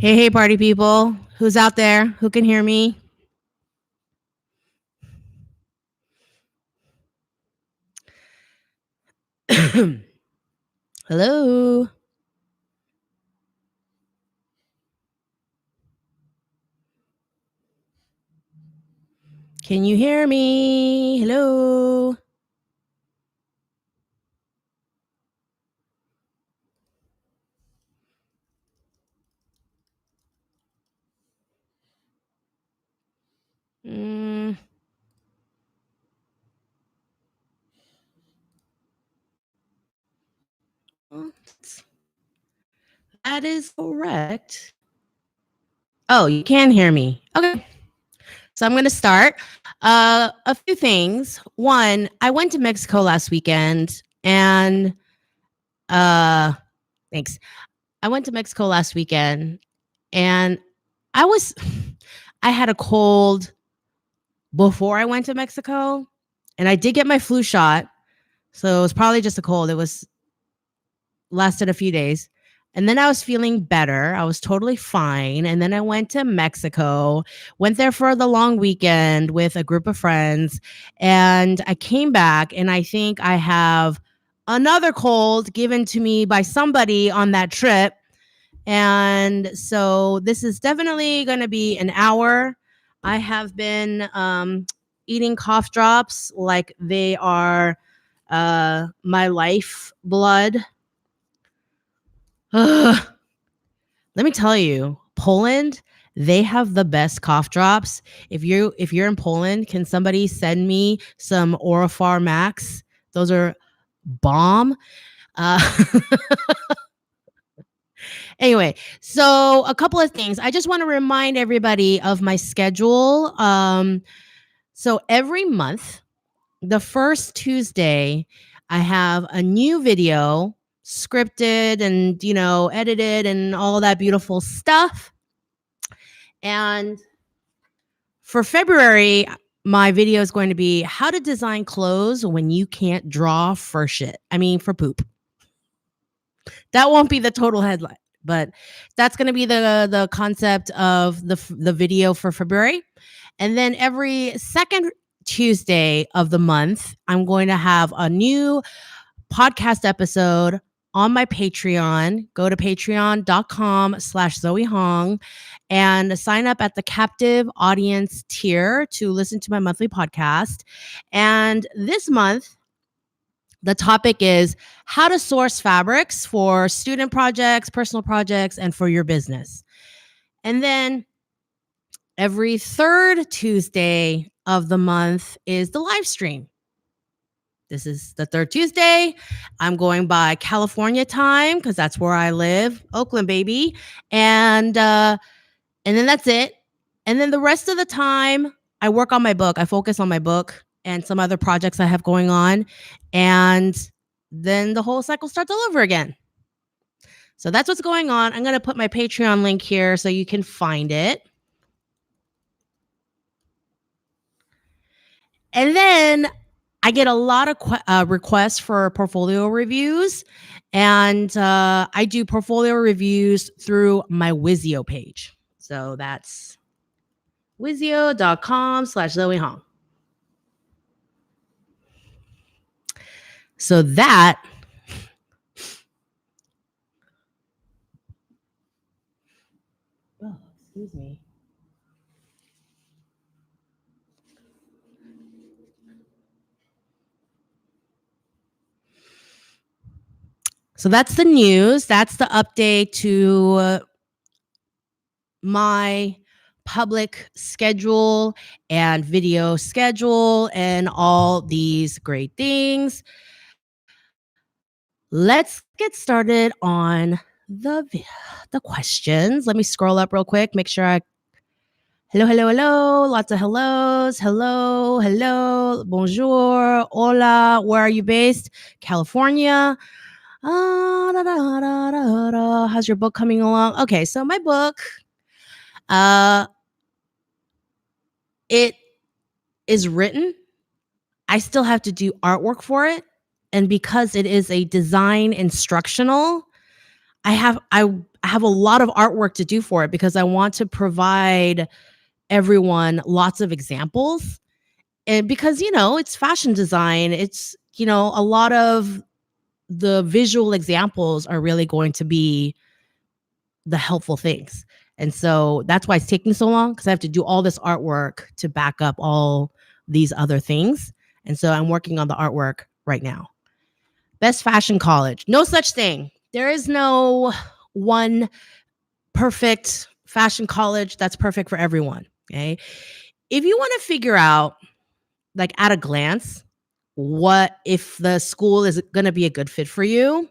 Hey, party people. Who's out there? Who can hear me? Hello. Can you hear me? Hello. Mm. That is correct. Oh, you can hear me. Okay. So I'm going to start. A few things. One, I went to Mexico last weekend and thanks. I went to Mexico last weekend and I was I had a cold before I went to Mexico and I did get my flu shot. So it was probably just a cold. It was lasted a few days. And then I was feeling better. I was totally fine. And then I went to Mexico, went there for the long weekend with a group of friends. And I came back and I think I have another cold given to me by somebody on that trip. And so this is definitely going to be an hour. I have been eating cough drops like they are my life blood. Ugh. Let me tell you, Poland, they have the best cough drops. If you're in Poland, can somebody send me some Orifar Max? Those are bomb. Uh, anyway, so a couple of things. I just want to remind everybody of my schedule. So every month, the first Tuesday, I have a new video scripted and, edited and all that beautiful stuff. And for February, my video is going to be how to design clothes when you can't draw for shit. I mean, for poop. That won't be the total headline, but that's going to be the concept of the video for February. And then every second Tuesday of the month, I'm going to have a new podcast episode on my Patreon. Go to patreon.com/Zoe Hong and sign up at the captive audience tier to listen to my monthly podcast. And this month, the topic is how to source fabrics for student projects, personal projects, and for your business. And then every third Tuesday of the month is the live stream. This is the third Tuesday. I'm going by California time because that's where I live, Oakland, baby. And then that's it. And then the rest of the time, I work on my book. I focus on my book and some other projects I have going on. And then the whole cycle starts all over again. So that's what's going on. I'm going to put my Patreon link here so you can find it. And then I get a lot of requests for portfolio reviews. And I do portfolio reviews through my Wizio page. So that's wizio.com/Zoe Hong. So that excuse me. So that's the news. That's the update to my public schedule and video schedule and all these great things. Let's get started on the questions. Let me scroll up real quick, make sure I hello. Lots of hellos. Hello. Bonjour. Hola. Where are you based? California. How's your book coming along? Okay, so my book, it is written. I still have to do artwork for it. And because it is a design instructional, I have a lot of artwork to do for it because I want to provide everyone lots of examples. And because, it's fashion design, it's, a lot of the visual examples are really going to be the helpful things. And so that's why it's taking so long, because I have to do all this artwork to back up all these other things. And so I'm working on the artwork right now. Best fashion college. No such thing. There is no one perfect fashion college that's perfect for everyone. Okay. If you want to figure out, like at a glance, what if the school is going to be a good fit for you,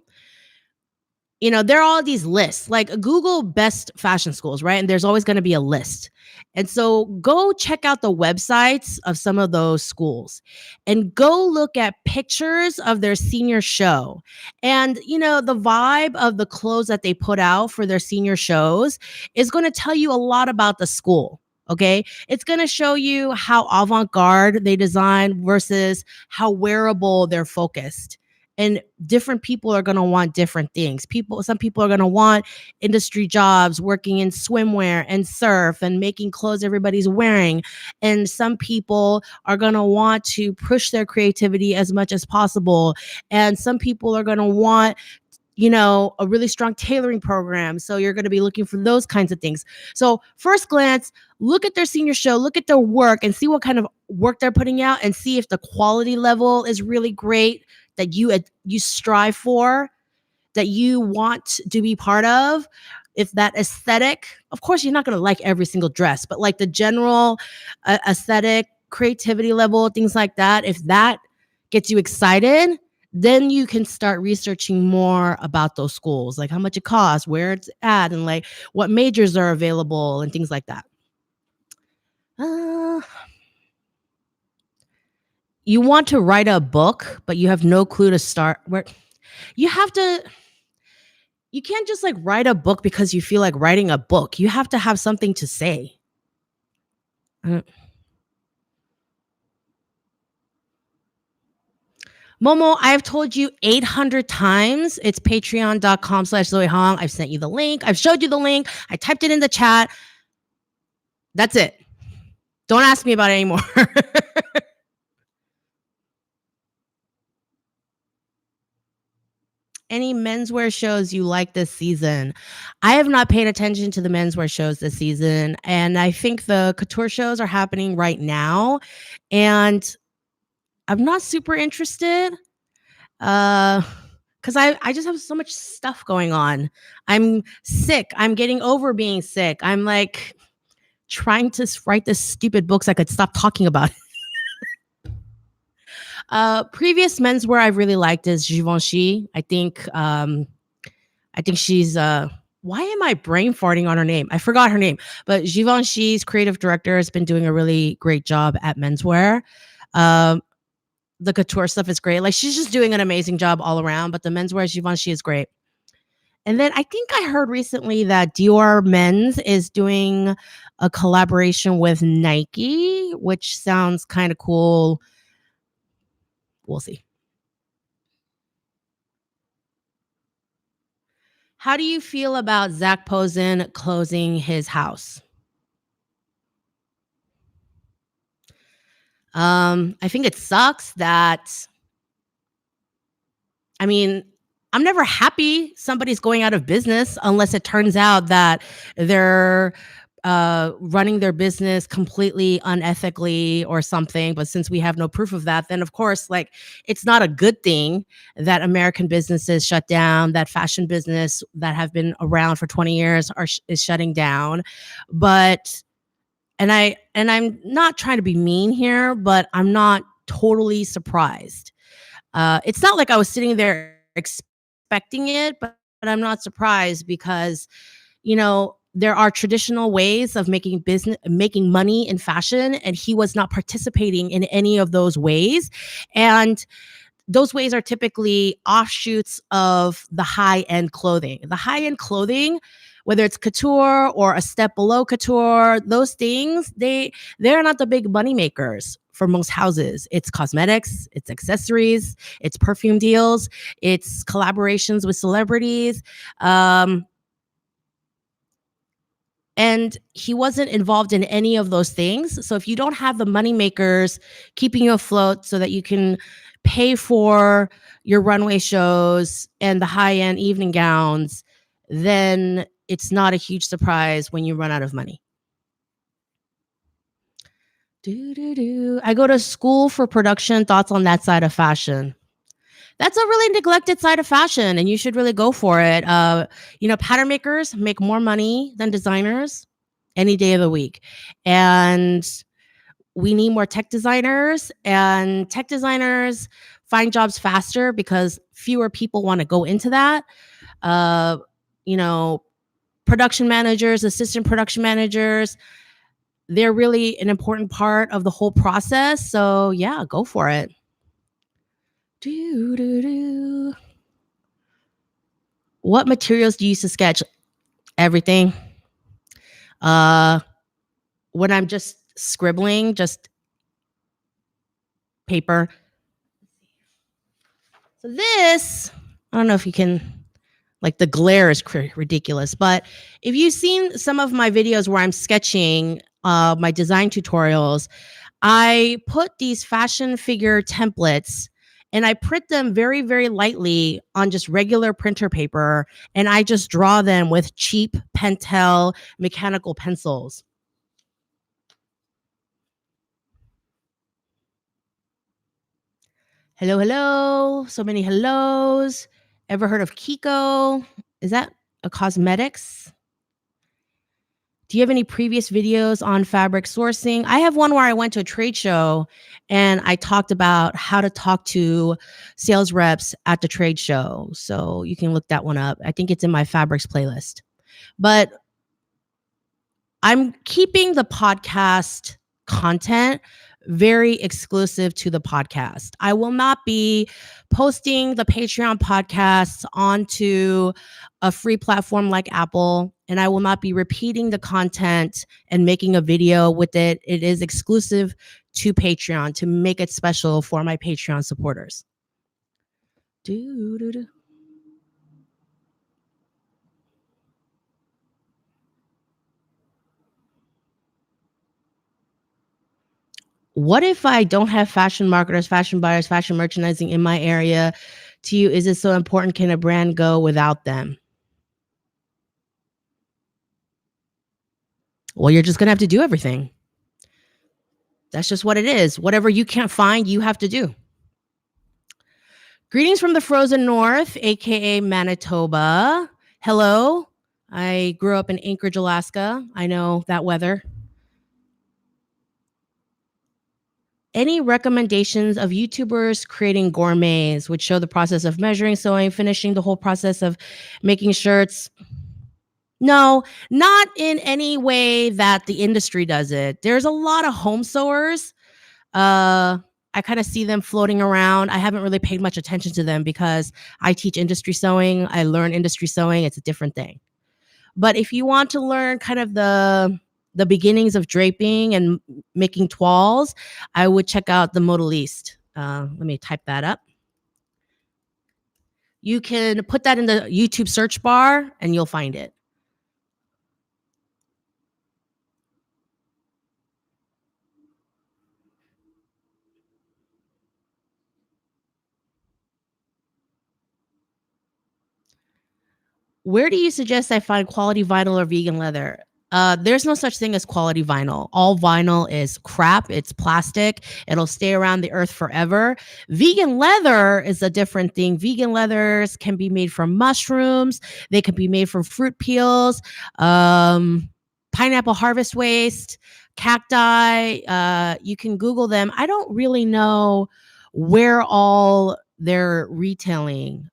there are all these lists, like Google best fashion schools, right? And there's always going to be a list. And so go check out the websites of some of those schools and go look at pictures of their senior show. And, the vibe of the clothes that they put out for their senior shows is going to tell you a lot about the school. Okay. It's going to show you how avant garde they design versus how wearable they're focused. And different people are going to want different things. Some people are going to want industry jobs, working in swimwear and surf and making clothes everybody's wearing. And some people are going to want to push their creativity as much as possible. And some people are going to want a really strong tailoring program. So you're going to be looking for those kinds of things. So first glance, look at their senior show, look at their work and see what kind of work they're putting out and see if the quality level is really great, that you strive for, that you want to be part of. If that aesthetic, of course, you're not going to like every single dress, but like the general aesthetic, creativity level, things like that, if that gets you excited, then you can start researching more about those schools, like how much it costs, where it's at, and like what majors are available and things like that. You want to write a book, but you have no clue to start where. You can't just like write a book because you feel like writing a book. You have to have something to say. Momo, I have told you 800 times. It's patreon.com/Zoe Hong. I've sent you the link. I've showed you the link. I typed it in the chat. That's it. Don't ask me about it anymore. Any menswear shows you like this season? I have not paid attention to the menswear shows this season, and I think the couture shows are happening right now, and I'm not super interested because I just have so much stuff going on. I'm sick. I'm getting over being sick. I'm like trying to write this stupid book so I could stop talking about it. Previous menswear I've really liked is Givenchy. I think she's why am I brain farting on her name? I forgot her name, but Givenchy's creative director has been doing a really great job at menswear. The couture stuff is great. Like she's just doing an amazing job all around, but the menswear Givenchy is great. And then I think I heard recently that Dior Men's is doing a collaboration with Nike, which sounds kind of cool. We'll see. How do you feel about Zach Posen closing his house? I think it sucks that, I mean, I'm never happy somebody's going out of business unless it turns out that they're running their business completely unethically or something. But since we have no proof of that, then of course, like it's not a good thing that American businesses shut down, that fashion business that have been around for 20 years is shutting down. But and I'm not trying to be mean here, but I'm not totally surprised. It's not like I was sitting there expecting it, but I'm not surprised because, there are traditional ways of making money in fashion, and he was not participating in any of those ways. And those ways are typically offshoots of the high-end clothing. The high-end clothing, whether it's couture or a step below couture, those things, they're not the big money makers for most houses. It's cosmetics, it's accessories, it's perfume deals, it's collaborations with celebrities. And he wasn't involved in any of those things. So if you don't have the money makers keeping you afloat so that you can pay for your runway shows and the high-end evening gowns, then it's not a huge surprise when you run out of money. I go to school for production. Thoughts on that side of fashion? That's a really neglected side of fashion, and you should really go for it. Pattern makers make more money than designers any day of the week. And we need more tech designers, and tech designers find jobs faster because fewer people want to go into that. Uh, you know, Production managers, assistant production managers, they're really an important part of the whole process. So yeah, go for it. What materials do you use to sketch? Everything. When I'm just scribbling, just paper. So this, I don't know if you can, like the glare is ridiculous, but if you've seen some of my videos where I'm sketching my design tutorials, I put these fashion figure templates and I print them very, very lightly on just regular printer paper. And I just draw them with cheap Pentel mechanical pencils. Hello, hello. So many hellos. Ever heard of Kiko? Is that a cosmetics? Do you have any previous videos on fabric sourcing? I have one where I went to a trade show and I talked about how to talk to sales reps at the trade show. So you can look that one up. I think it's in my fabrics playlist. But I'm keeping the podcast content very exclusive to the podcast. I will not be posting the Patreon podcasts onto a free platform like Apple, and I will not be repeating the content and making a video with it. It is exclusive to Patreon to make it special for my Patreon supporters. What if I don't have fashion marketers, fashion buyers, fashion merchandising in my area? To you, is it so important? Can a brand go without them? Well, you're just going to have to do everything. That's just what it is. Whatever you can't find, you have to do. Greetings from the frozen north, aka Manitoba. Hello. I grew up in Anchorage, Alaska. I know that weather. Any recommendations of YouTubers creating gourmets, which show the process of measuring, sewing, finishing, the whole process of making shirts? No, not in any way that the industry does it. There's a lot of home sewers. I kind of see them floating around. I haven't really paid much attention to them because I teach industry sewing. I learn industry sewing. It's a different thing. But if you want to learn kind of the beginnings of draping and making toiles, I would check out the Modaliste. Let me type that up. You can put that in the YouTube search bar and you'll find it. Where do you suggest I find quality vinyl or vegan leather? There's no such thing as quality vinyl. All vinyl is crap. It's plastic. It'll stay around the earth forever. Vegan leather is a different thing. Vegan leathers can be made from mushrooms. They can be made from fruit peels, pineapple harvest waste, cacti. You can Google them. I don't really know where all they're retailing.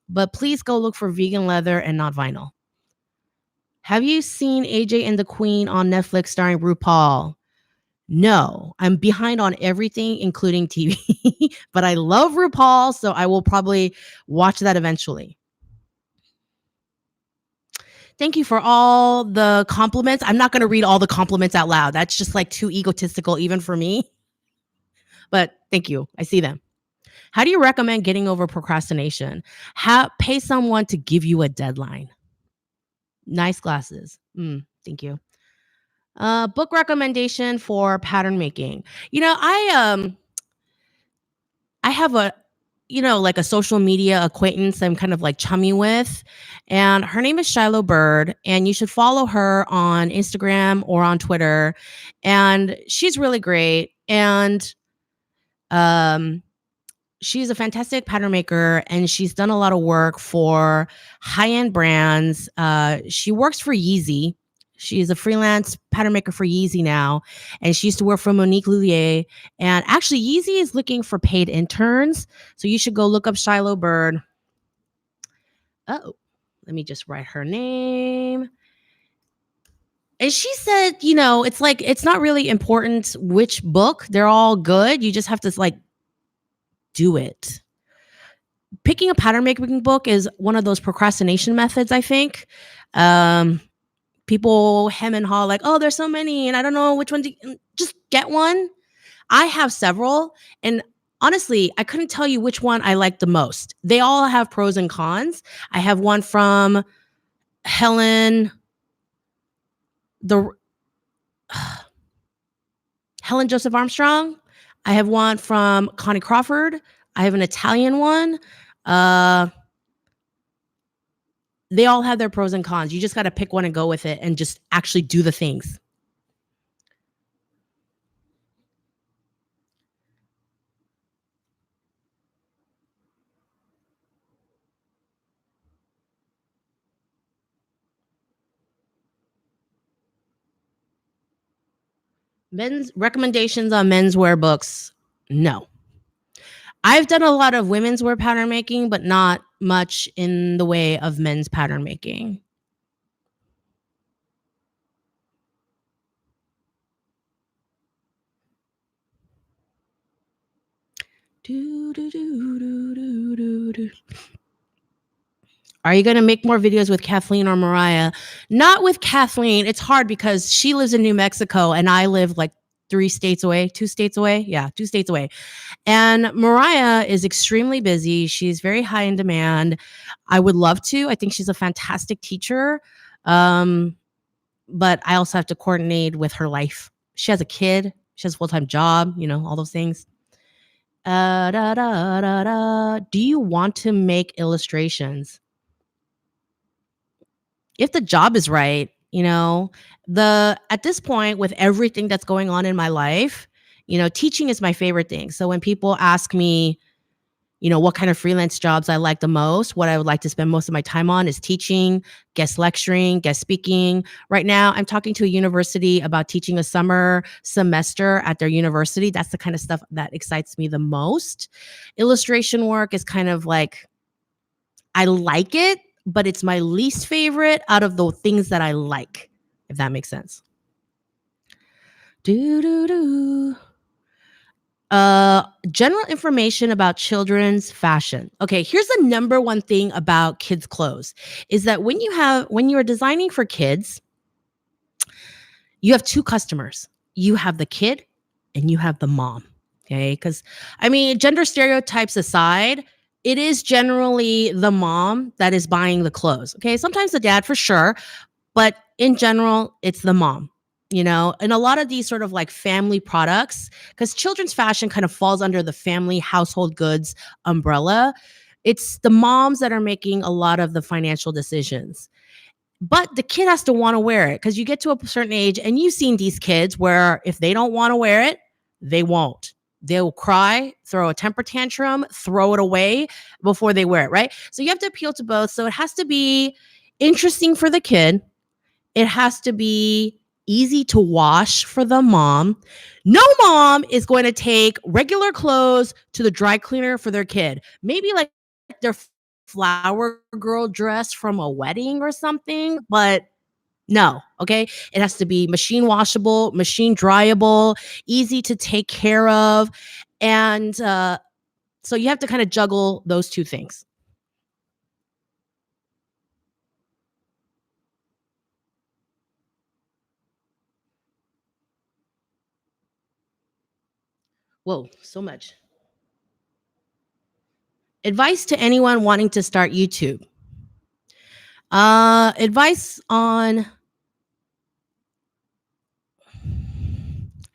But please go look for vegan leather and not vinyl. Have you seen AJ and the Queen on Netflix starring RuPaul? No, I'm behind on everything, including TV, but I love RuPaul, so I will probably watch that eventually. Thank you for all the compliments. I'm not going to read all the compliments out loud. That's just like too egotistical, even for me. But thank you. I see them. How do you recommend getting over procrastination? Pay someone to give you a deadline. Nice glasses. Thank you. Book recommendation for pattern making. I have like a social media acquaintance I'm kind of like chummy with, and her name is Shiloh Bird, and you should follow her on Instagram or on Twitter, and she's really great, and um she's a fantastic pattern maker, and she's done a lot of work for high-end brands. She works for Yeezy. She's a freelance pattern maker for Yeezy now, and she used to work for Monique Lhuillier. And actually, Yeezy is looking for paid interns, so you should go look up Shiloh Bird. Oh, let me just write her name. And she said, it's like it's not really important which book; they're all good. You just have to like do it. Picking a pattern making book is one of those procrastination methods, I think. Um, People hem and haw like, oh, there's so many, and I don't know which one to just get one. I have several, and honestly, I couldn't tell you which one I like the most. They all have pros and cons. I have one from Helen, the Helen Joseph Armstrong. I have one from Connie Crawford. I have an Italian one. They all have their pros and cons. You just got to pick one and go with it and just actually do the things. Men's recommendations on menswear books. No. I've done a lot of women's wear pattern making, but not much in the way of men's pattern making. Do, do, do, do, do, do, do. Are you going to make more videos with Kathleen or Mariah? Not with Kathleen. It's hard because she lives in New Mexico and I live like 2 states away. Yeah, 2 states away. And Mariah is extremely busy. She's very high in demand. I would love to. I think she's a fantastic teacher. But I also have to coordinate with her life. She has a kid. She has a full-time job, all those things. Da, da, da, da. Do you want to make illustrations? If the job is right, at this point with everything that's going on in my life, teaching is my favorite thing. So when people ask me, what kind of freelance jobs I like the most, what I would like to spend most of my time on is teaching, guest lecturing, guest speaking. Right now, I'm talking to a university about teaching a summer semester at their university. That's the kind of stuff that excites me the most. Illustration work is kind of like, I like it, but it's my least favorite out of the things that I like, if that makes sense. Do, do, do. General information about children's fashion. Okay, here's the number one thing about kids' clothes is that when you are designing for kids, you have two customers. You have the kid and you have the mom. Okay, because gender stereotypes aside, it is generally the mom that is buying the clothes. Okay, sometimes the dad for sure, but in general, it's the mom. And a lot of these sort of like family products, because children's fashion kind of falls under the family household goods umbrella. It's the moms that are making a lot of the financial decisions. But the kid has to want to wear it because you get to a certain age and you've seen these kids where if they don't want to wear it, they won't. They'll cry, throw a temper tantrum, throw it away before they wear it, right? So you have to appeal to both. So it has to be interesting for the kid. It has to be easy to wash for the mom. No mom is going to take regular clothes to the dry cleaner for their kid. Maybe like their flower girl dress from a wedding or something, but no, okay? It has to be machine washable, machine dryable, easy to take care of. And so you have to kind of juggle those two things. Whoa, so much. Advice to anyone wanting to start YouTube. Advice on,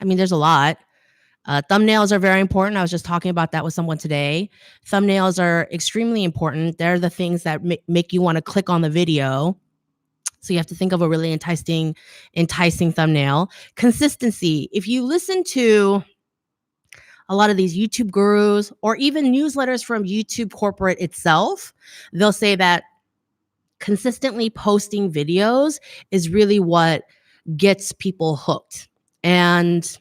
I mean, there's a lot. Thumbnails are very important. I was just talking about that with someone today. Thumbnails are extremely important. They're the things that make you want to click on the video. So you have to think of a really enticing thumbnail. Consistency. If you listen to a lot of these YouTube gurus or even newsletters from YouTube corporate itself, they'll say that consistently posting videos is really what gets people hooked. And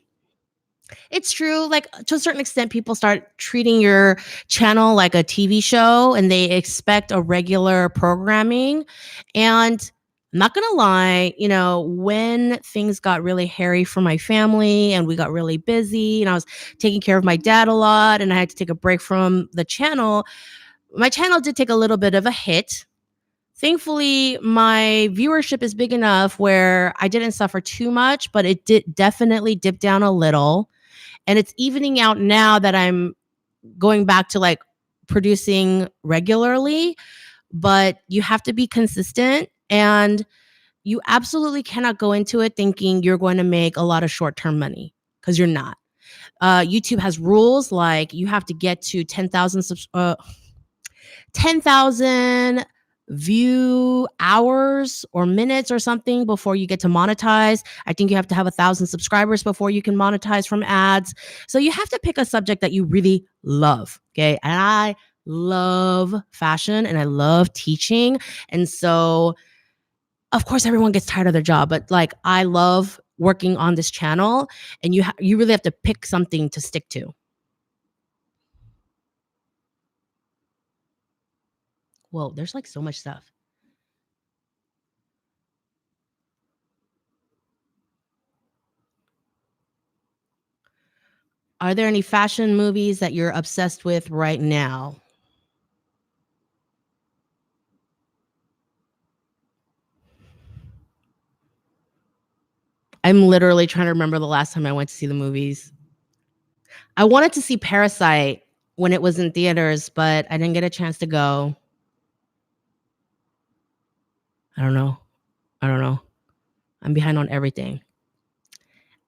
it's true, like to a certain extent, people start treating your channel like a TV show and they expect a regular programming. And I'm not gonna lie, when things got really hairy for my family and we got really busy and I was taking care of my dad a lot and I had to take a break from the channel, my channel did take a little bit of a hit. Thankfully, my viewership is big enough where I didn't suffer too much, but it did definitely dip down a little. And it's evening out now that I'm going back to like producing regularly, but you have to be consistent and you absolutely cannot go into it thinking you're going to make a lot of short-term money because you're not. YouTube has rules like you have to get to 10,000 view hours or minutes or something before you get to monetize. I think you have to have 1,000 subscribers before you can monetize from ads. So you have to pick a subject that you really love. Okay. And I love fashion and I love teaching. And so, of course, everyone gets tired of their job, but like I love working on this channel and you really have to pick something to stick to. Whoa, there's like so much stuff. Are there any fashion movies that you're obsessed with right now? I'm literally trying to remember the last time I went to see the movies. I wanted to see Parasite when it was in theaters, but I didn't get a chance to go. I don't know. I don't know. I'm behind on everything.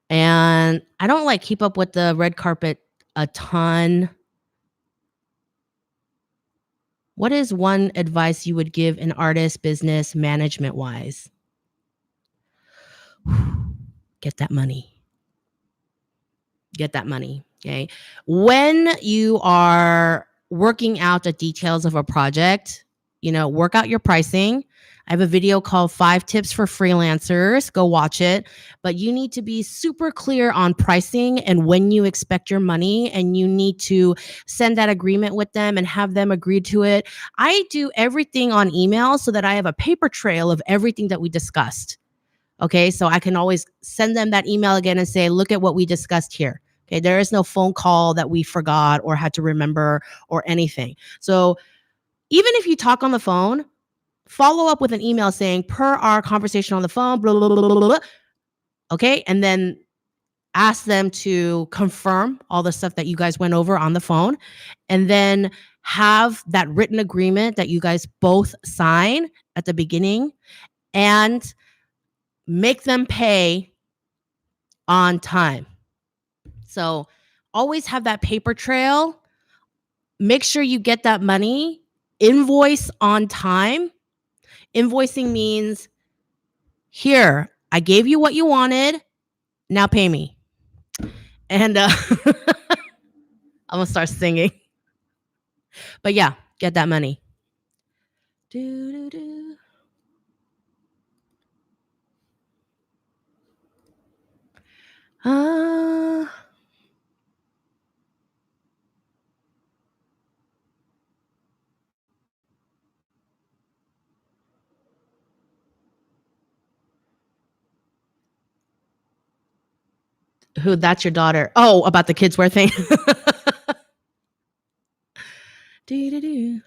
And I don't like keep up with the red carpet a ton. What is one advice you would give an artist business management wise? Get that money. Get that money. Okay. When you are working out the details of a project, work out your pricing. I have a video called 5 Tips for Freelancers. Go watch it. But you need to be super clear on pricing and when you expect your money, and you need to send that agreement with them and have them agree to it. I do everything on email so that I have a paper trail of everything that we discussed. Okay, so I can always send them that email again and say, look at what we discussed here. Okay, there is no phone call that we forgot or had to remember or anything. So even if you talk on the phone, follow up with an email saying, per our conversation on the phone, blah, blah, blah, blah, blah. Okay, and then ask them to confirm all the stuff that you guys went over on the phone, and then have that written agreement that you guys both sign at the beginning and make them pay on time. So always have that paper trail. Make sure you get that money. Invoice on time. Invoicing means, here, I gave you what you wanted. Now pay me. And I'm going to start singing. But yeah, get that money. Do, do, do. Who? That's your daughter. Oh, about the kids wear thing. Do, do, do.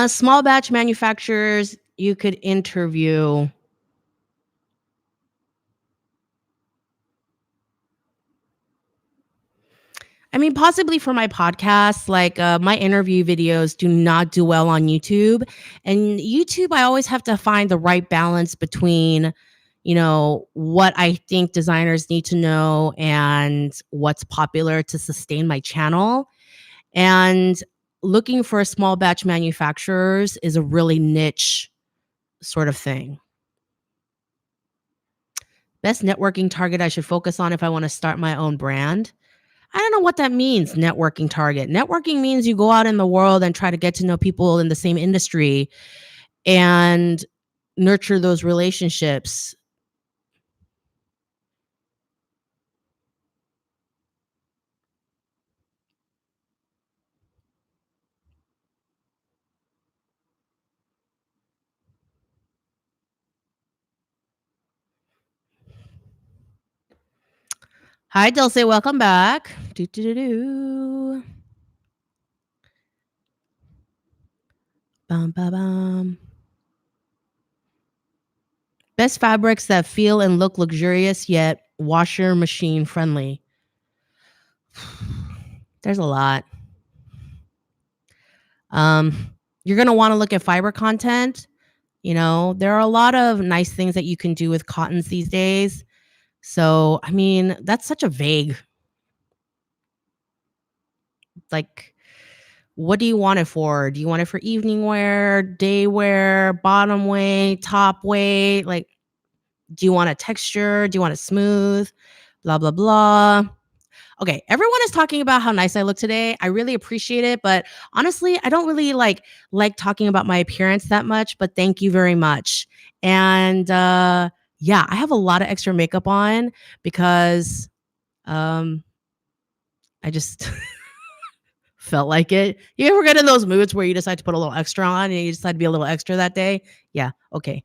Small batch manufacturers you could interview. I mean, possibly for my podcast, like my interview videos do not do well on YouTube. And YouTube, I always have to find the right balance between, what I think designers need to know and what's popular to sustain my channel. And looking for small batch manufacturers is a really niche sort of thing. Best networking target I should focus on if I want to start my own brand. I don't know what that means, networking target. Networking means you go out in the world and try to get to know people in the same industry and nurture those relationships. Hi, Dulce. Welcome back. Do, do, do, do. Bum, ba, bum. Best fabrics that feel and look luxurious yet washer machine friendly. There's a lot. You're going to want to look at fiber content. There are a lot of nice things that you can do with cottons these days. So, I mean, that's such a vague, like, what do you want it for? Do you want it for evening wear, day wear, bottom weight, top weight? Like, do you want a texture? Do you want it smooth? Blah, blah, blah. Okay, everyone is talking about how nice I look today. I really appreciate it, but honestly, I don't really like talking about my appearance that much, but thank you very much. And yeah, I have a lot of extra makeup on because um I just felt like it. You ever get in those moods where you decide to put a little extra on and you decide to be a little extra that day? Yeah, okay.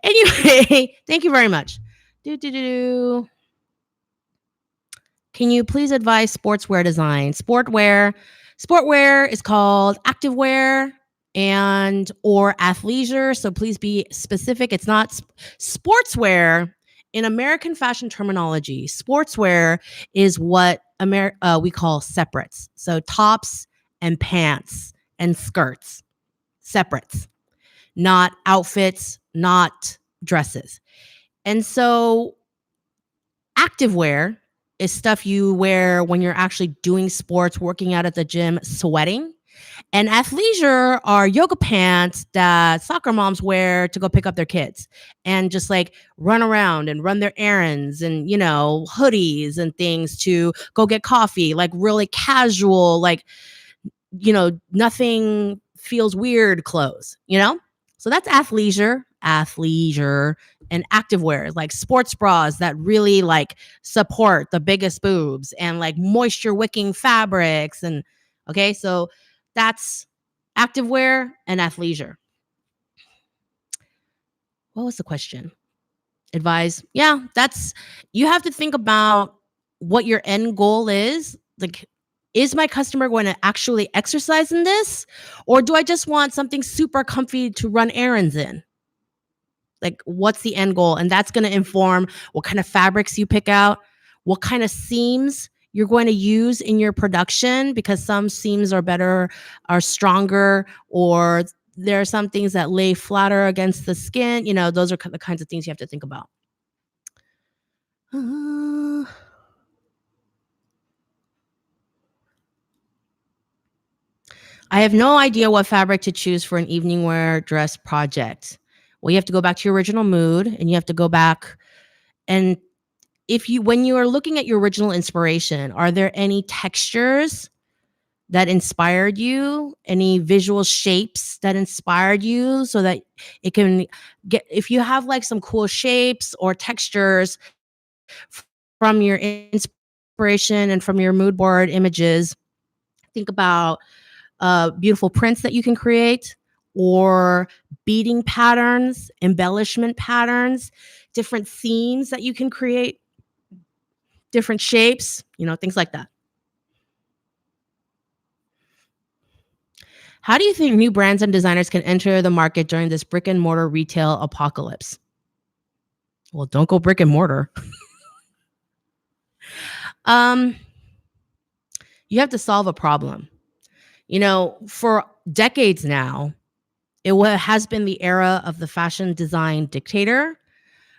Anyway, thank you very much. Do do do do. Can you please advise sportswear design? Sportwear is called activewear and or athleisure. So please be specific. It's not sportswear in American fashion terminology. Sportswear is what we call separates. So tops and pants and skirts, separates, not outfits, not dresses. And so activewear is stuff you wear when you're actually doing sports, working out at the gym, sweating. And athleisure are yoga pants that soccer moms wear to go pick up their kids and just like run around and run their errands and, hoodies and things to go get coffee, like really casual, like, nothing feels weird clothes. So that's athleisure and activewear, like sports bras that really like support the biggest boobs and like moisture wicking fabrics. And okay, so that's activewear and athleisure. What was the question? Advise. Yeah, you have to think about what your end goal is. Like, is my customer going to actually exercise in this? Or do I just want something super comfy to run errands in? Like, what's the end goal? And that's going to inform what kind of fabrics you pick out, what kind of seams you're going to use in your production, because some seams are stronger, or there are some things that lay flatter against the skin. Those are the kinds of things you have to think about. I have no idea what fabric to choose for an evening wear dress project. Well, you have to go back to your original mood, and you have to go back and when you are looking at your original inspiration, are there any textures that inspired you? Any visual shapes that inspired you so that it can if you have like some cool shapes or textures from your inspiration and from your mood board images, think about beautiful prints that you can create, or beading patterns, embellishment patterns, different themes that you can create, different shapes, things like that. How do you think new brands and designers can enter the market during this brick and mortar retail apocalypse? Well, don't go brick and mortar. Um, you have to solve a problem. For decades now, has been the era of the fashion design dictator,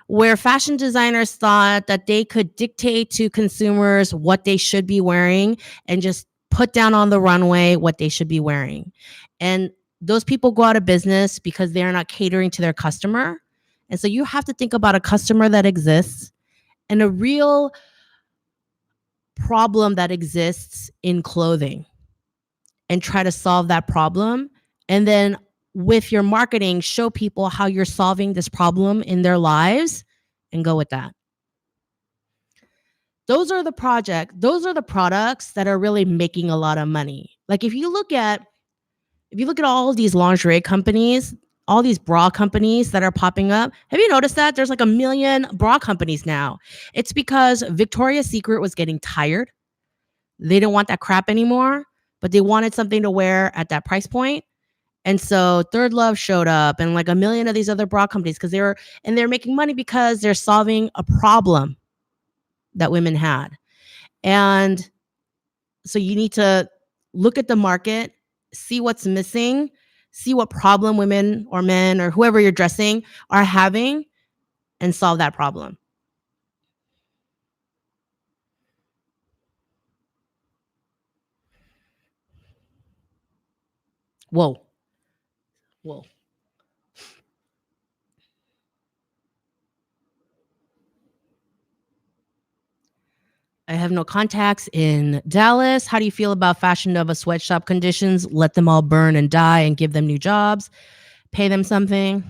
where fashion designers thought that they could dictate to consumers what they should be wearing and just put down on the runway what they should be wearing. And those people go out of business because they're not catering to their customer. And so you have to think about a customer that exists and a real problem that exists in clothing and try to solve that problem. And then with your marketing, show people how you're solving this problem in their lives and go with that. Those are the products that are really making a lot of money. Like if you look at all of these lingerie companies, all these bra companies that are popping up, have you noticed that there's like a million bra companies now? It's because Victoria's Secret was getting tired. They didn't want that crap anymore, but they wanted something to wear at that price point. And so Third Love showed up and like a million of these other bra companies because they're making money because they're solving a problem that women had. And so you need to look at the market, see what's missing, see what problem women or men or whoever you're dressing are having, and solve that problem. Whoa. Whoa. I have no contacts in Dallas. How do you feel about Fashion Nova sweatshop conditions? Let them all burn and die and give them new jobs. Pay them something.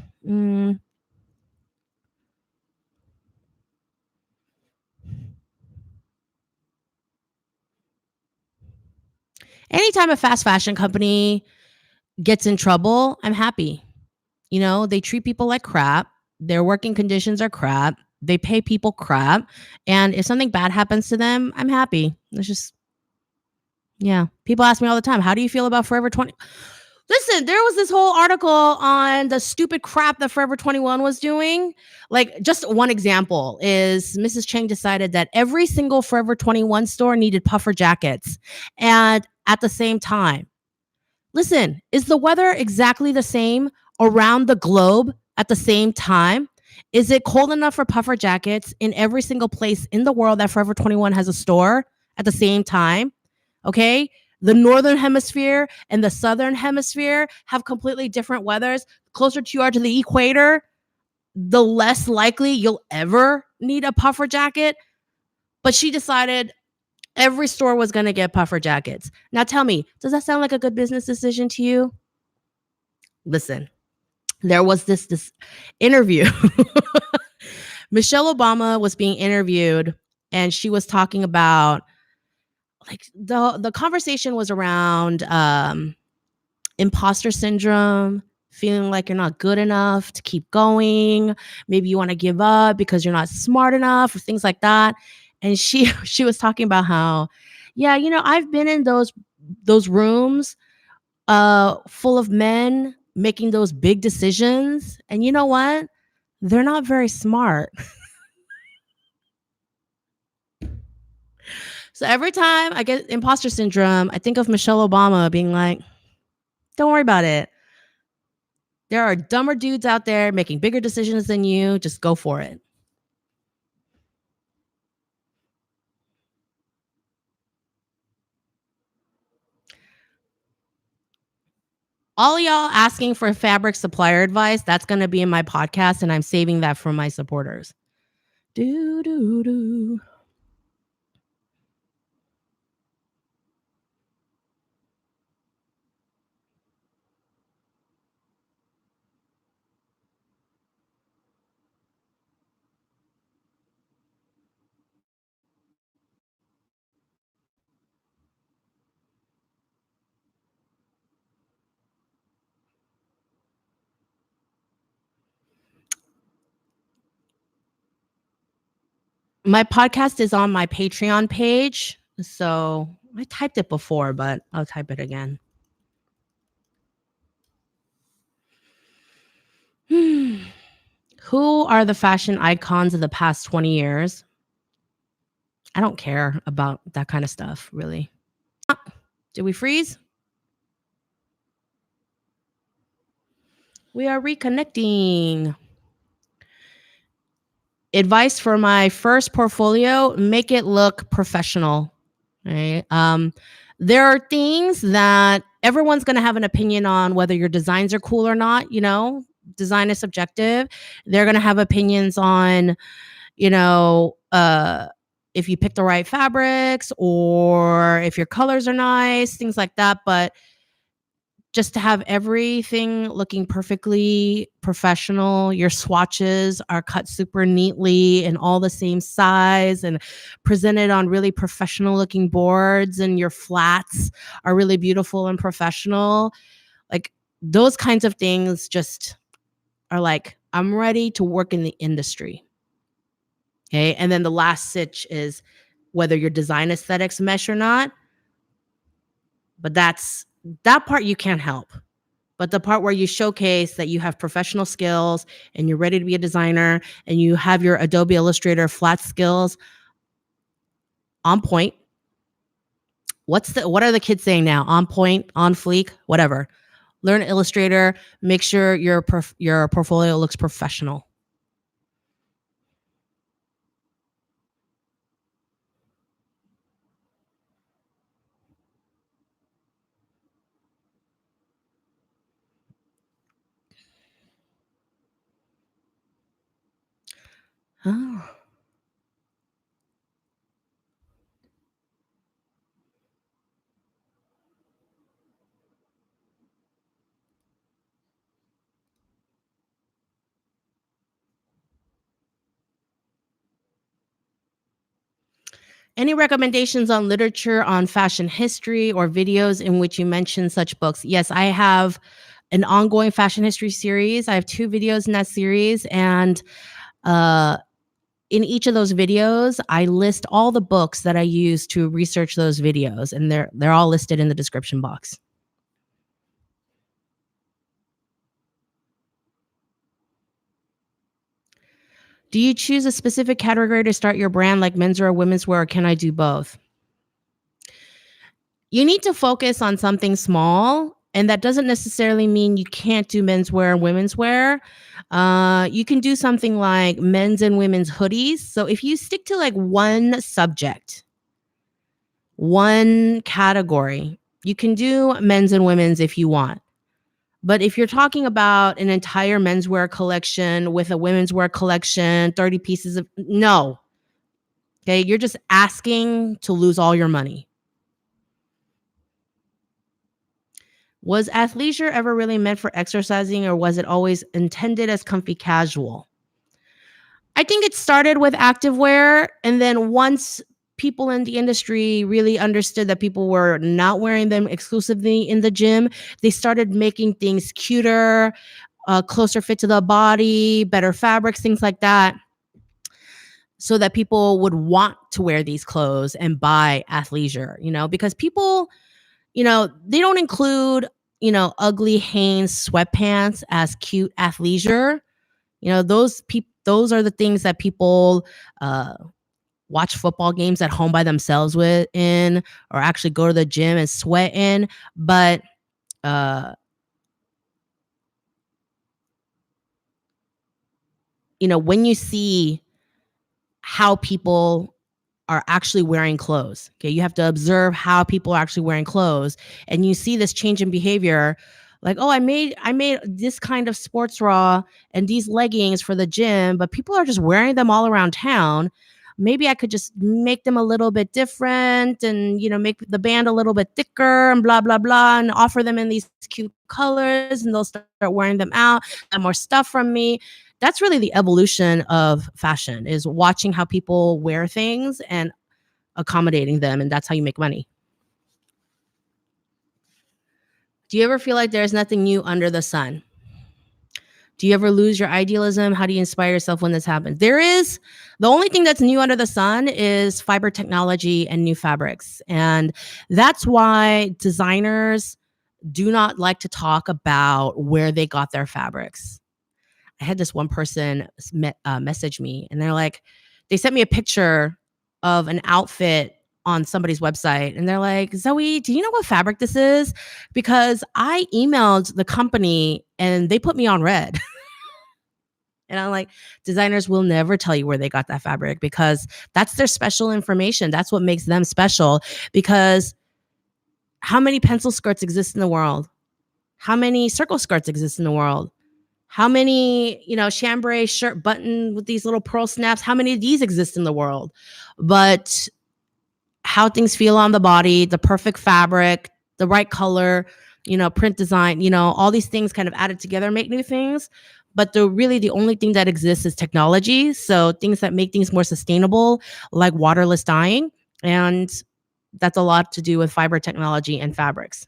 Anytime a fast fashion company gets in trouble, I'm happy. They treat people like crap. Their working conditions are crap. They pay people crap. And if something bad happens to them, I'm happy. It's just, yeah. People ask me all the time, how do you feel about Forever 20? Listen, there was this whole article on the stupid crap that Forever 21 was doing. Like, just one example is Mrs. Chang decided that every single Forever 21 store needed puffer jackets. And at the same time, listen, is the weather exactly the same around the globe at the same time? Is it cold enough for puffer jackets in every single place in the world that Forever 21 has a store at the same time? Okay. The northern hemisphere and the southern hemisphere have completely different weathers. Closer you are to the equator, the less likely you'll ever need a puffer jacket. But she decided every store was going to get puffer jackets. Now tell me, does that sound like a good business decision to you? Listen, there was this interview. Michelle Obama was being interviewed and she was talking about, like, the conversation was around imposter syndrome, feeling like you're not good enough to keep going. Maybe you want to give up because you're not smart enough or things like that. And she was talking about how, yeah, I've been in those rooms full of men making those big decisions. And you know what? They're not very smart. So every time I get imposter syndrome, I think of Michelle Obama being like, don't worry about it. There are dumber dudes out there making bigger decisions than you. Just go for it. All y'all asking for fabric supplier advice, that's going to be in my podcast, and I'm saving that for my supporters. Do, do, do. My podcast is on my Patreon page. So I typed it before, but I'll type it again. Who are the fashion icons of the past 20 years? I don't care about that kind of stuff, really. Did we freeze? We are reconnecting. Advice for my first portfolio: make it look professional. Right? There are things that everyone's going to have an opinion on, whether your designs are cool or not. Design is subjective. They're going to have opinions on, you know, uh, if you pick the right fabrics or if your colors are nice, things like that. But just to have everything looking perfectly professional. Your swatches are cut super neatly and all the same size and presented on really professional looking boards, and your flats are really beautiful and professional. Like, those kinds of things just are like, I'm ready to work in the industry. Okay. And then the last stitch is whether your design aesthetics mesh or not. But that part you can't help. But the part where you showcase that you have professional skills and you're ready to be a designer and you have your Adobe Illustrator flat skills on point. What are the kids saying now? On point, on fleek, whatever. Learn Illustrator. Make sure your portfolio looks professional. Oh. Any recommendations on literature on fashion history or videos in which you mention such books? Yes, I have an ongoing fashion history series. I have 2 videos in that series, and uh in each of those videos, I list all the books that I use to research those videos, and they're all listed in the description box. Do you choose a specific category to start your brand, like menswear or women's wear, or can I do both? You need to focus on something small, and that doesn't necessarily mean you can't do menswear and women's wear. You can do something like men's and women's hoodies. So if you stick to like one subject, one category, you can do men's and women's if you want. But if you're talking about an entire menswear collection with a women's wear collection, 30 pieces of no. Okay, you're just asking to lose all your money. Was athleisure ever really meant for exercising, or was it always intended as comfy casual? I think it started with activewear, and then once people in the industry really understood that people were not wearing them exclusively in the gym, they started making things cuter, closer fit to the body, better fabrics, things like that, so that people would want to wear these clothes and buy athleisure, because people, they don't include, ugly Hanes sweatpants as cute athleisure. Those are the things that people watch football games at home by themselves or actually go to the gym and sweat in. But when you see how people are actually wearing clothes, okay, you have to observe how people are actually wearing clothes, and you see this change in behavior. Like, oh, I made this kind of sports bra and these leggings for the gym, but people are just wearing them all around town. Maybe I could just make them a little bit different and, make the band a little bit thicker and blah, blah, blah, and offer them in these cute colors, and they'll start wearing them out, and more stuff from me. That's really the evolution of fashion, is watching how people wear things and accommodating them. And that's how you make money. Do you ever feel like there's nothing new under the sun? Do you ever lose your idealism? How do you inspire yourself when this happens? The only thing that's new under the sun is fiber technology and new fabrics. And that's why designers do not like to talk about where they got their fabrics. I had this one person message me, and they sent me a picture of an outfit on somebody's website, and they're like, "Zoe, do you know what fabric this is? Because I emailed the company and they put me on red." And I'm like, designers will never tell you where they got that fabric because that's their special information. That's what makes them special. Because how many pencil skirts exist in the world? How many circle skirts exist in the world? How many, chambray shirt button with these little pearl snaps? How many of these exist in the world? But how things feel on the body, the perfect fabric, the right color, print design, all these things kind of added together make new things. But the only thing that exists is technology. So things that make things more sustainable, like waterless dyeing. And that's a lot to do with fiber technology and fabrics.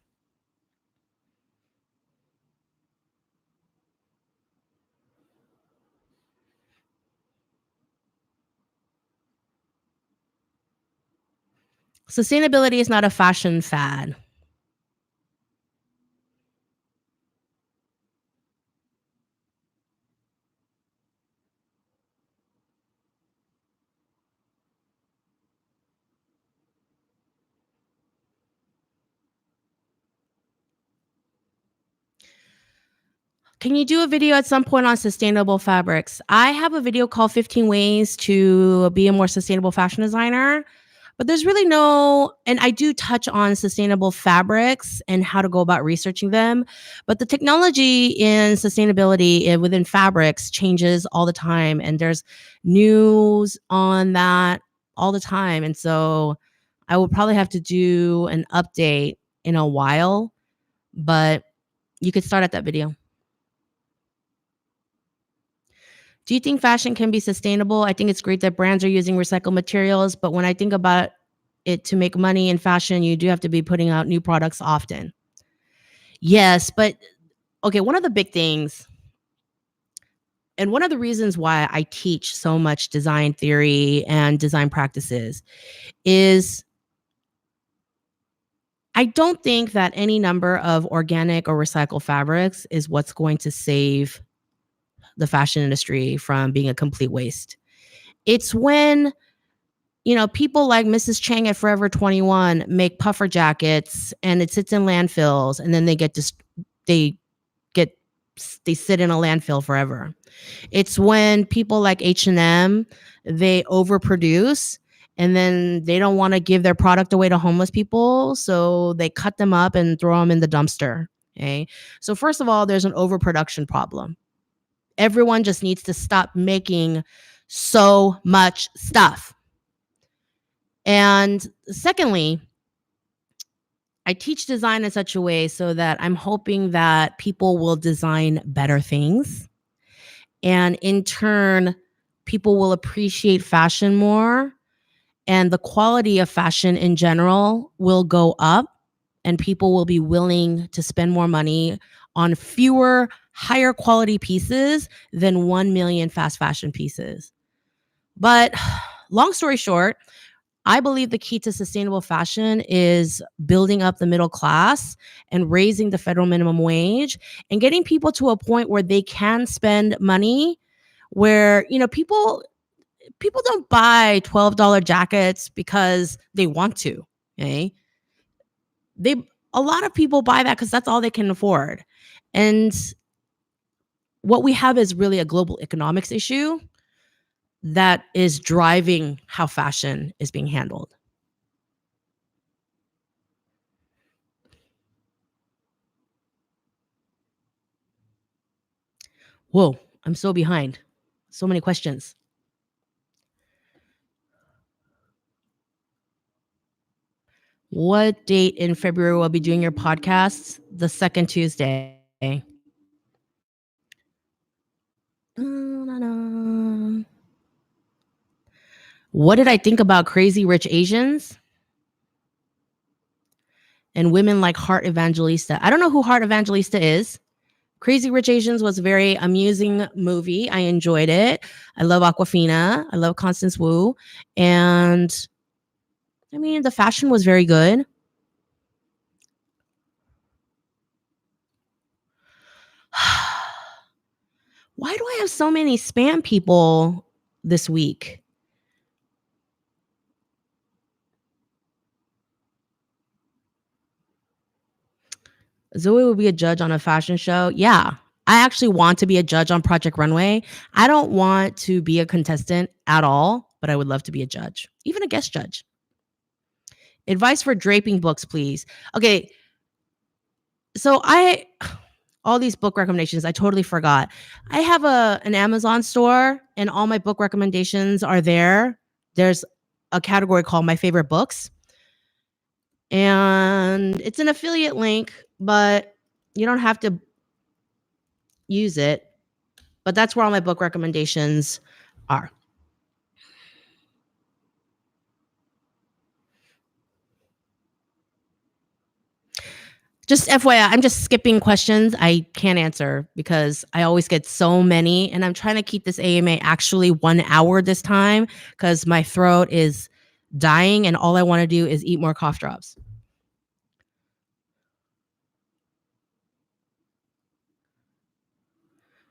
Sustainability is not a fashion fad. Can you do a video at some point on sustainable fabrics? I have a video called 15 Ways to Be a More Sustainable Fashion Designer, but there's really and I do touch on sustainable fabrics and how to go about researching them. But the technology in sustainability within fabrics changes all the time, and there's news on that all the time. And so I will probably have to do an update in a while, but you could start at that video. Do you think fashion can be sustainable? I think it's great that brands are using recycled materials, but when I think about it, to make money in fashion, you do have to be putting out new products often. Yes, but okay, one of the big things and one of the reasons why I teach so much design theory and design practices is I don't think that any number of organic or recycled fabrics is what's going to save the fashion industry from being a complete waste. It's when people like Mrs. Chang at Forever 21 make puffer jackets and it sits in landfills and then they get they sit in a landfill forever. It's when people like H&M, they overproduce and then they don't want to give their product away to homeless people, so they cut them up and throw them in the dumpster. Okay? So first of all, there's an overproduction problem. Everyone just needs to stop making so much stuff. And secondly, I teach design in such a way so that I'm hoping that people will design better things. And in turn, people will appreciate fashion more. And the quality of fashion in general will go up. And people will be willing to spend more money on fewer, higher quality pieces than 1 million fast fashion pieces. But long story short, I believe the key to sustainable fashion is building up the middle class and raising the federal minimum wage and getting people to a point where they can spend money where, people don't buy $12 jackets because they want to, okay? They A lot of people buy that cuz that's all they can afford. And what we have is really a global economics issue that is driving how fashion is being handled. Whoa, I'm so behind. So many questions. What date in February will be doing your podcasts? The second Tuesday. What did I think about Crazy Rich Asians and women like Heart Evangelista? I don't know who Heart Evangelista is. Crazy Rich Asians was a very amusing movie. I enjoyed it. I love Aquafina. I love Constance Wu. And I mean, the fashion was very good. Why do I have so many spam people this week? Zoe will be a judge on a fashion show. Yeah. I actually want to be a judge on Project Runway. I don't want to be a contestant at all, but I would love to be a judge, even a guest judge. Advice for draping books, please. Okay. So all these book recommendations, I totally forgot. I have an Amazon store and all my book recommendations are there. There's a category called My Favorite Books. And it's an affiliate link, but you don't have to use it. But that's where all my book recommendations are. Just FYI, I'm just skipping questions I can't answer because I always get so many. And I'm trying to keep this AMA actually 1 hour this time because my throat is dying and all I want to do is eat more cough drops.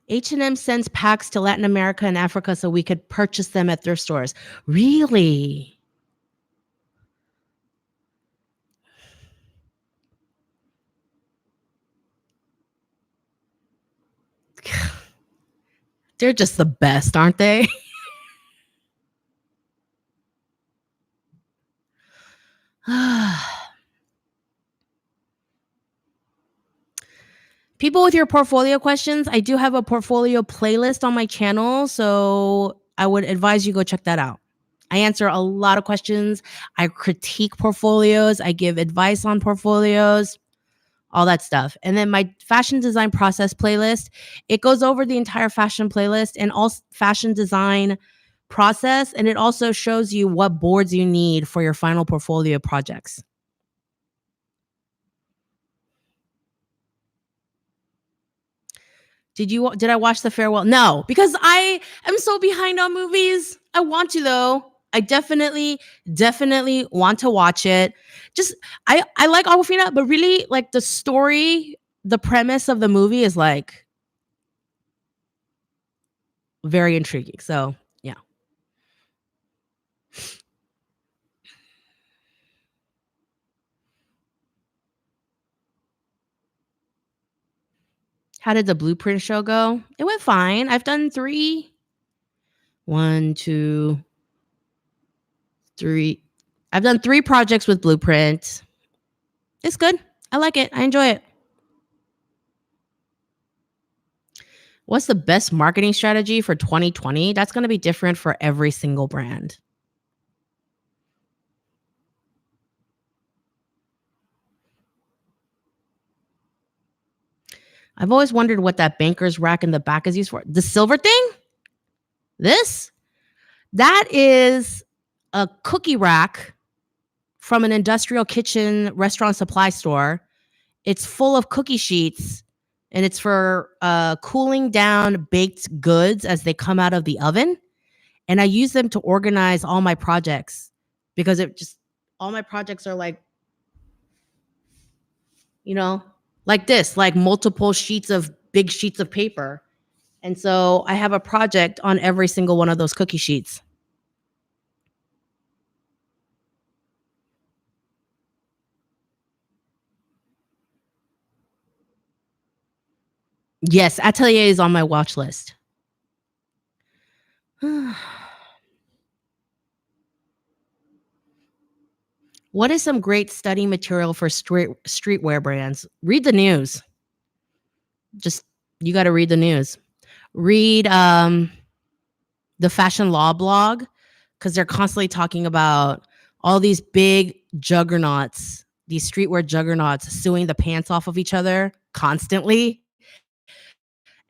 H&M sends packs to Latin America and Africa so we could purchase them at thrift stores. Really? They're just the best, aren't they? People with your portfolio questions, I do have a portfolio playlist on my channel, so I would advise you go check that out. I answer a lot of questions. I critique portfolios. I give advice on portfolios, all that stuff. And then my fashion design process playlist, it goes over the entire fashion playlist and all fashion design process. And it also shows you what boards you need for your final portfolio projects. Did I watch The Farewell? No, because I am so behind on movies. I want to though. I definitely want to watch it. Just I like Aquafina, but really like the story, the premise of the movie is like very intriguing. So, yeah. How did the Blueprint show go? It went fine. I've done 3 1 2 3 I've done 3 projects with Blueprint. It's good. I like it. I enjoy it. What's the best marketing strategy for 2020? That's going to be different for every single brand. I've always wondered what that banker's rack in the back is used for. The silver thing? This? That is a cookie rack from an industrial kitchen restaurant supply store. It's full of cookie sheets and it's for cooling down baked goods as they come out of the oven. And I use them to organize all my projects because all my projects are like, like this, like multiple big sheets of paper. And so I have a project on every single one of those cookie sheets. Yes, Atelier is on my watch list. What is some great study material for streetwear brands? Read the news. Just you got to read the news. Read the Fashion Law blog because they're constantly talking about all these big juggernauts, these streetwear juggernauts suing the pants off of each other constantly.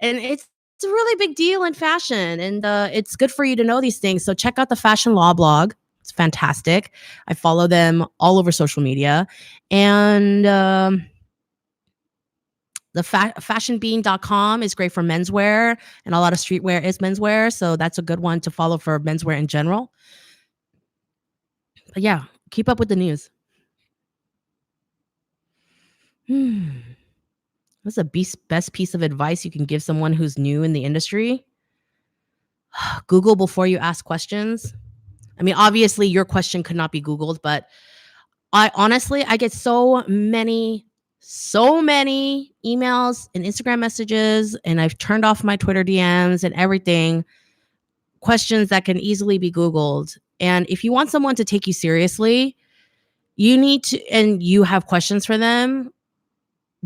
And it's a really big deal in fashion, and it's good for you to know these things. So check out the Fashion Law blog. It's fantastic. I follow them all over social media. And the fashionbean.com is great for menswear, and a lot of streetwear is menswear. So that's a good one to follow for menswear in general. But yeah, keep up with the news. What's the best piece of advice you can give someone who's new in the industry? Google before you ask questions. I mean, obviously, your question could not be Googled, but I get so many emails and Instagram messages, and I've turned off my Twitter DMs and everything, questions that can easily be Googled. And if you want someone to take you seriously, you need to, and you have questions for them,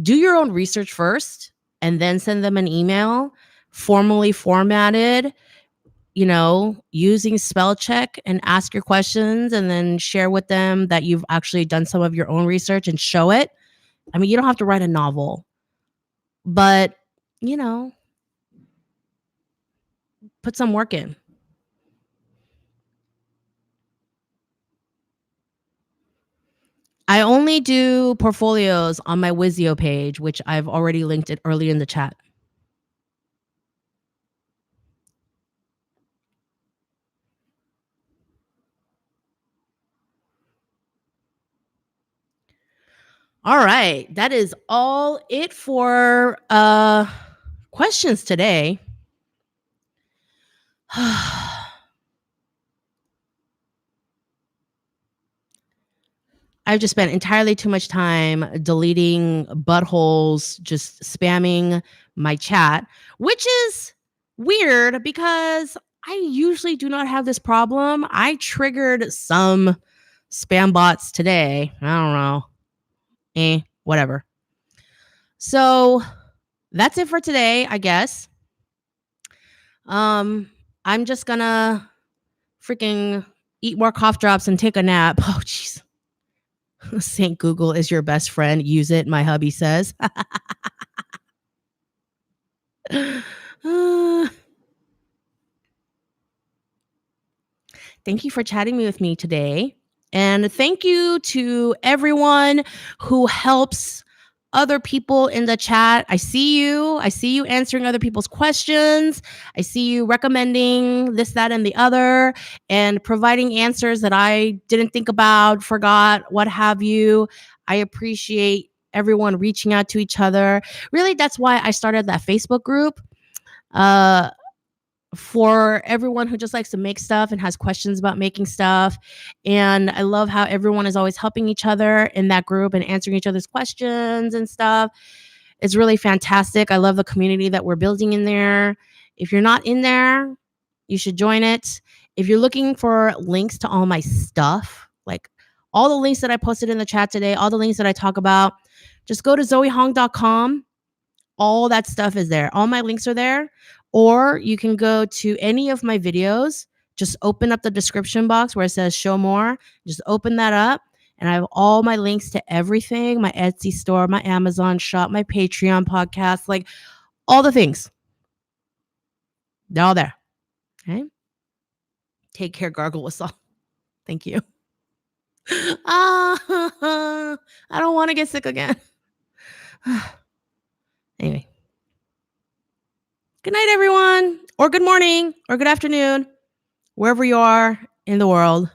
do your own research first and then send them an email, formally formatted, using spell check, and ask your questions and then share with them that you've actually done some of your own research and show it. I mean, you don't have to write a novel, but, you know, put some work in. I only do portfolios on my Wizio page, which I've already linked it earlier in the chat. All right. That is all it for questions today. I've just spent entirely too much time deleting buttholes, just spamming my chat, which is weird because I usually do not have this problem. I triggered some spam bots today. I don't know. Whatever. So that's it for today, I guess. I'm just gonna freaking eat more cough drops and take a nap. Oh, jeez. St. Google is your best friend. Use it, my hubby says. Thank you for chatting with me today. And thank you to everyone who helps other people in the chat. I see you. I see you answering other people's questions. I see you recommending this, that, and the other, and providing answers that I didn't think about, forgot, what have you. I appreciate everyone reaching out to each other. Really, that's why I started that Facebook group. For everyone who just likes to make stuff and has questions about making stuff. And I love how everyone is always helping each other in that group and answering each other's questions and stuff. It's really fantastic. I love the community that we're building in there. If you're not in there, you should join it. If you're looking for links to all my stuff, like all the links that I posted in the chat today, all the links that I talk about, just go to zoehong.com. All that stuff is there. All my links are there. Or you can go to any of my videos. Just open up the description box where it says show more. Just open that up. And I have all my links to everything, my Etsy store, my Amazon shop, my Patreon podcast, like all the things. They're all there. Okay. Take care, gargle with salt. Thank you. I don't want to get sick again. Anyway. Good night, everyone, or good morning, or good afternoon, wherever you are in the world.